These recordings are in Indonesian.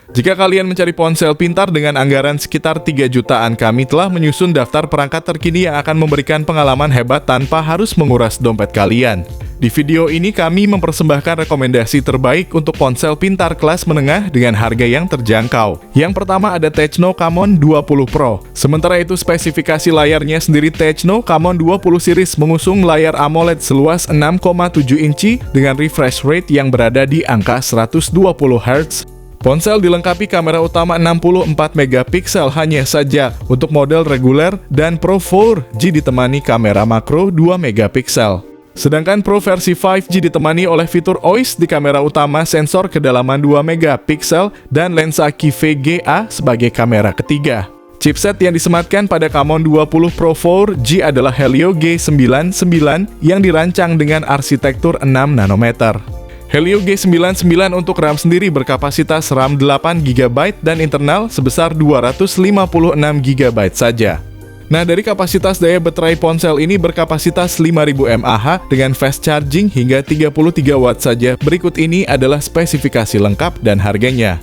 Jika kalian mencari ponsel pintar dengan anggaran sekitar 3 jutaan, kami telah menyusun daftar perangkat terkini yang akan memberikan pengalaman hebat tanpa harus menguras dompet kalian. Di video ini kami mempersembahkan rekomendasi terbaik untuk ponsel pintar kelas menengah dengan harga yang terjangkau. Yang pertama ada Techno Camon 20 Pro. Sementara itu spesifikasi layarnya sendiri, Techno Camon 20 series mengusung layar AMOLED seluas 6,7 inci dengan refresh rate yang berada di angka 120 Hz. Ponsel dilengkapi kamera utama 64 megapiksel hanya saja untuk model reguler dan Pro 4G ditemani kamera makro 2 megapiksel. Sedangkan Pro versi 5G ditemani oleh fitur OIS di kamera utama, sensor kedalaman 2 megapiksel dan lensa QVGA sebagai kamera ketiga. Chipset yang disematkan pada Camon 20 Pro 4G adalah Helio G99 yang dirancang dengan arsitektur 6 nanometer. Helio G99 untuk RAM sendiri berkapasitas RAM 8GB dan internal sebesar 256GB saja. Nah, dari kapasitas daya baterai ponsel ini berkapasitas 5000 mAh dengan fast charging hingga 33 Watt saja. Berikut ini adalah spesifikasi lengkap dan harganya.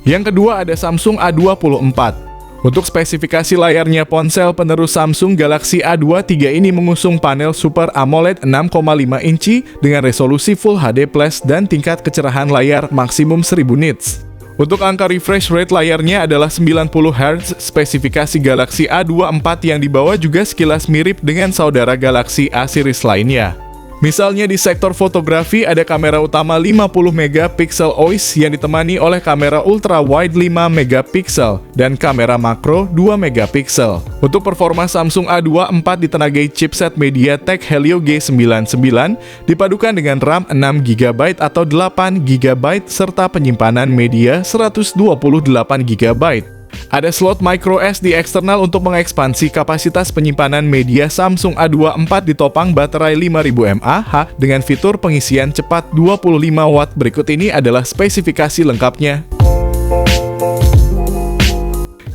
Yang kedua ada Samsung A24. Untuk spesifikasi layarnya, ponsel penerus Samsung Galaxy A23 ini mengusung panel Super AMOLED 6,5 inci dengan resolusi Full HD Plus dan tingkat kecerahan layar maksimum 1000 nits. Untuk angka refresh rate layarnya adalah 90 Hz. Spesifikasi Galaxy A24 yang dibawa juga sekilas mirip dengan saudara Galaxy A series lainnya. Misalnya di sektor fotografi ada kamera utama 50 megapiksel OIS yang ditemani oleh kamera ultra wide 5 megapiksel dan kamera makro 2 megapiksel. Untuk performa Samsung A24 ditenagai chipset MediaTek Helio G99 dipadukan dengan RAM 6GB atau 8GB serta penyimpanan media 128GB. Ada slot micro SD eksternal untuk mengekspansi kapasitas penyimpanan media. Samsung A24 ditopang baterai 5000 mAh dengan fitur pengisian cepat 25 Watt. Berikut ini adalah spesifikasi lengkapnya.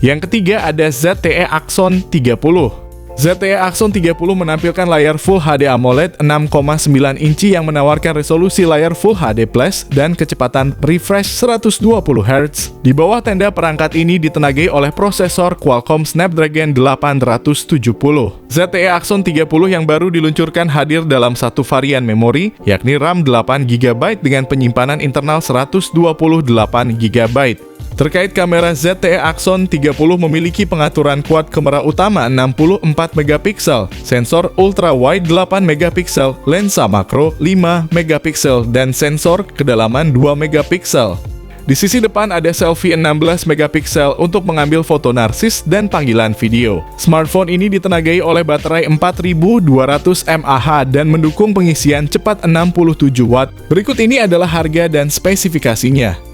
Yang ketiga ada ZTE Axon 30. ZTE Axon 30 menampilkan layar Full HD AMOLED 6,9 inci yang menawarkan resolusi layar Full HD Plus dan kecepatan refresh 120 Hz. Di bawah tenda perangkat ini ditenagai oleh prosesor Qualcomm Snapdragon 870. ZTE Axon 30 yang baru diluncurkan hadir dalam satu varian memori, yakni RAM 8GB dengan penyimpanan internal 128GB. Terkait kamera, ZTE Axon 30 memiliki pengaturan kuat kamera utama 64 megapiksel, sensor ultra wide 8 megapiksel, lensa makro 5 megapiksel, dan sensor kedalaman 2 megapiksel. Di sisi depan ada selfie 16 megapiksel untuk mengambil foto narsis dan panggilan video. Smartphone ini ditenagai oleh baterai 4200 mAh dan mendukung pengisian cepat 67 Watt. Berikut ini adalah harga dan spesifikasinya.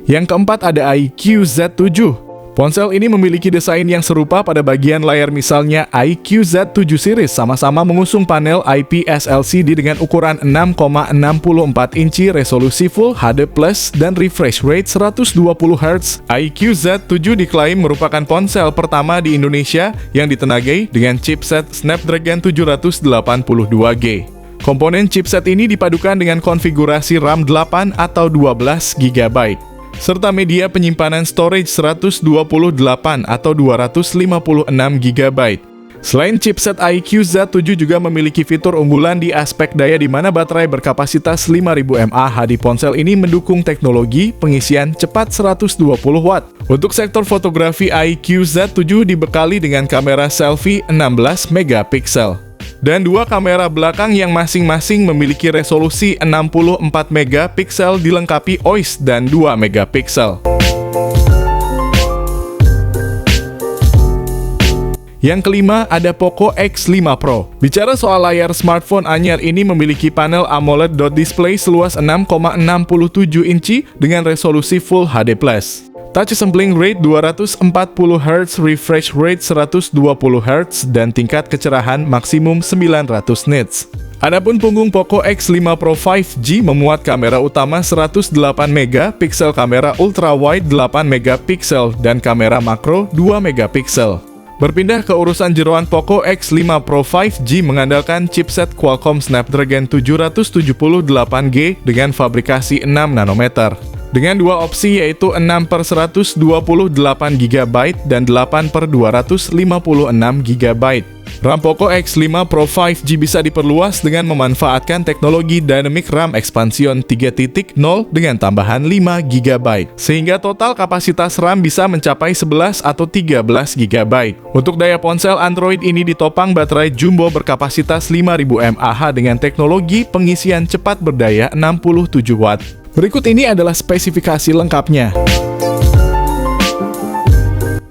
Yang keempat ada iQOO Z7. Ponsel ini memiliki desain yang serupa pada bagian layar, misalnya iQOO Z7 series sama-sama mengusung panel IPS LCD dengan ukuran 6,64 inci, resolusi Full HD Plus dan refresh rate 120 Hz. iQOO Z7 diklaim merupakan ponsel pertama di Indonesia yang ditenagai dengan chipset Snapdragon 782G. Komponen chipset ini dipadukan dengan konfigurasi RAM 8 atau 12GB. Serta media penyimpanan storage 128 atau 256GB. Selain chipset iQOO Z7 juga memiliki fitur unggulan di aspek daya di mana baterai berkapasitas 5000 mAh di ponsel ini mendukung teknologi pengisian cepat 120 Watt. Untuk sektor fotografi, iQOO Z7 dibekali dengan kamera selfie 16 megapiksel. Dan dua kamera belakang yang masing-masing memiliki resolusi 64 megapiksel dilengkapi OIS dan 2 megapiksel. Yang kelima ada Poco X5 Pro. Bicara soal layar, smartphone anyar ini memiliki panel AMOLED dot display seluas 6,67 inci dengan resolusi Full HD+. Touch sampling rate 240 Hz, refresh rate 120 Hz, dan tingkat kecerahan maksimum 900 nits. Adapun punggung Poco X5 Pro 5G memuat kamera utama 108 megapiksel, kamera ultra wide 8 megapiksel, dan kamera makro 2 megapiksel. Berpindah ke urusan jeroan Poco X5 Pro 5G mengandalkan chipset Qualcomm Snapdragon 778G dengan fabrikasi 6 nanometer. Dengan dua opsi yaitu 6/128GB dan 8/256GB. RAM Poco X5 Pro 5G bisa diperluas dengan memanfaatkan teknologi Dynamic RAM Expansion 3.0 dengan tambahan 5GB, sehingga total kapasitas RAM bisa mencapai 11 atau 13GB. Untuk daya ponsel Android ini ditopang baterai jumbo berkapasitas 5000 mAh dengan teknologi pengisian cepat berdaya 67 watt. Berikut ini adalah spesifikasi lengkapnya.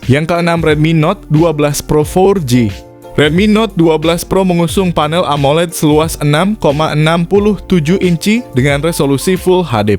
Yang keenam, Redmi Note 12 Pro 4G. Redmi Note 12 Pro mengusung panel AMOLED seluas 6,67 inci dengan resolusi Full HD+.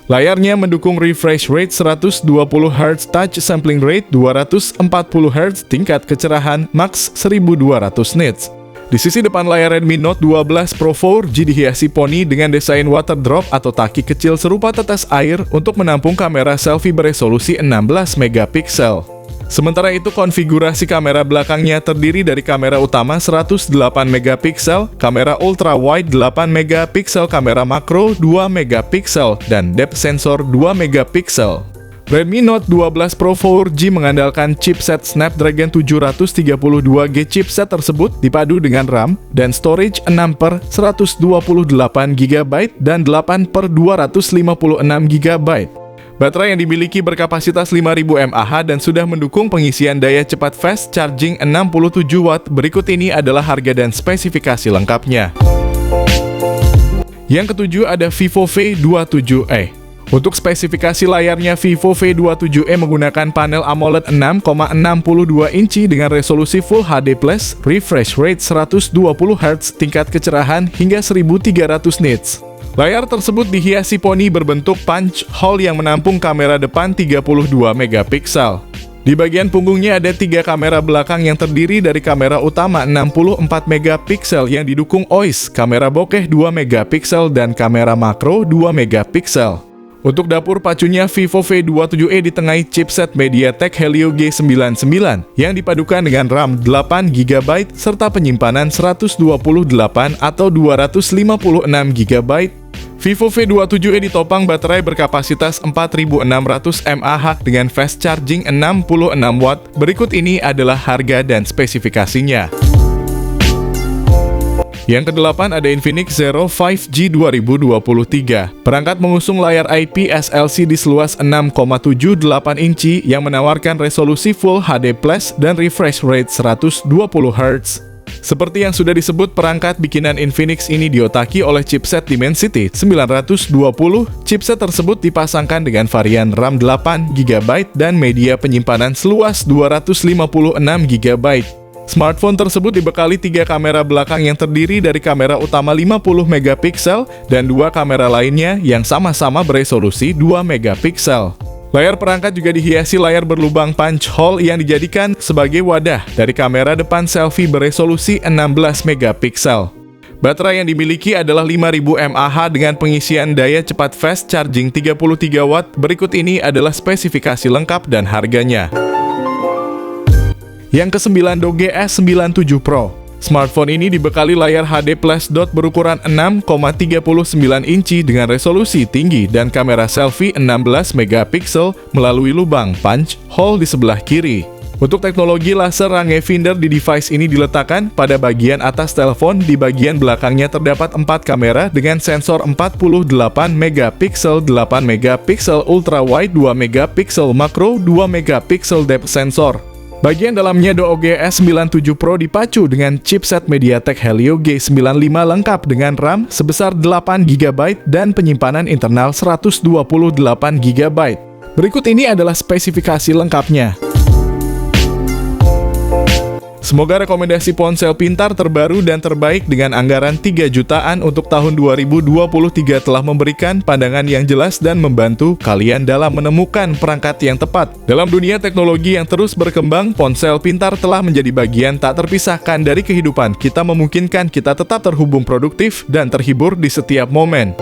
Layarnya mendukung refresh rate 120Hz, touch sampling rate 240Hz, tingkat kecerahan max 1200 nits. Di sisi depan layar Redmi Note 12 Pro 4G dihiasi poni dengan desain water drop atau taki kecil serupa tetes air untuk menampung kamera selfie beresolusi 16 megapiksel. Sementara itu, konfigurasi kamera belakangnya terdiri dari kamera utama 108 megapiksel, kamera ultra wide 8 megapiksel, kamera makro 2 megapiksel, dan depth sensor 2 megapiksel. Redmi Note 12 Pro 4G mengandalkan chipset Snapdragon 732G. Chipset tersebut dipadu dengan RAM dan storage 6/128GB dan 8/256GB. Baterai yang dimiliki berkapasitas 5000 mAh dan sudah mendukung pengisian daya cepat fast charging 67 watt. Berikut ini adalah harga dan spesifikasi lengkapnya. Yang ketujuh ada Vivo V27e. Untuk spesifikasi layarnya, Vivo V27e menggunakan panel AMOLED 6,62 inci dengan resolusi Full HD+, refresh rate 120Hz, tingkat kecerahan hingga 1300 nits. Layar tersebut dihiasi poni berbentuk punch hole yang menampung kamera depan 32 megapiksel. Di bagian punggungnya ada 3 kamera belakang yang terdiri dari kamera utama 64 megapiksel yang didukung OIS, kamera bokeh 2 megapiksel, dan kamera makro 2 megapiksel. Untuk dapur pacunya, Vivo V27e ditengahi chipset MediaTek Helio G99 yang dipadukan dengan RAM 8GB serta penyimpanan 128 atau 256GB. Vivo V27e ditopang baterai berkapasitas 4600 mAh dengan fast charging 66 watt. Berikut ini adalah harga dan spesifikasinya. Yang kedelapan ada Infinix Zero 5G 2023. Perangkat mengusung layar IPS LCD seluas 6,78 inci yang menawarkan resolusi Full HD+ dan refresh rate 120Hz. Seperti yang sudah disebut, perangkat bikinan Infinix ini diotaki oleh chipset Dimensity 920. Chipset tersebut dipasangkan dengan varian RAM 8GB dan media penyimpanan seluas 256GB. Smartphone tersebut dibekali 3 kamera belakang yang terdiri dari kamera utama 50 megapiksel dan 2 kamera lainnya yang sama-sama beresolusi 2 megapiksel. Layar perangkat juga dihiasi layar berlubang punch hole yang dijadikan sebagai wadah dari kamera depan selfie beresolusi 16 megapiksel. Baterai yang dimiliki adalah 5000 mAh dengan pengisian daya cepat fast charging 33 watt. Berikut ini adalah spesifikasi lengkap dan harganya. Yang ke-9, Doge S97 Pro. Smartphone ini dibekali layar HD Plus Dot berukuran 6,39 inci dengan resolusi tinggi dan kamera selfie 16 megapiksel melalui lubang punch hole di sebelah kiri. Untuk teknologi laser rangefinder di device ini diletakkan pada bagian atas telepon. Di bagian belakangnya terdapat 4 kamera dengan sensor 48 megapiksel, 8 megapiksel ultra wide, 2 megapiksel makro, 2 megapiksel depth sensor. Bagian dalamnya Doge S97 Pro dipacu dengan chipset MediaTek Helio G95 lengkap dengan RAM sebesar 8GB dan penyimpanan internal 128GB. Berikut ini adalah spesifikasi lengkapnya. Semoga rekomendasi ponsel pintar terbaru dan terbaik dengan anggaran 3 jutaan untuk tahun 2023 telah memberikan pandangan yang jelas dan membantu kalian dalam menemukan perangkat yang tepat. Dalam dunia teknologi yang terus berkembang, ponsel pintar telah menjadi bagian tak terpisahkan dari kehidupan kita, memungkinkan kita tetap terhubung, produktif, dan terhibur di setiap momen.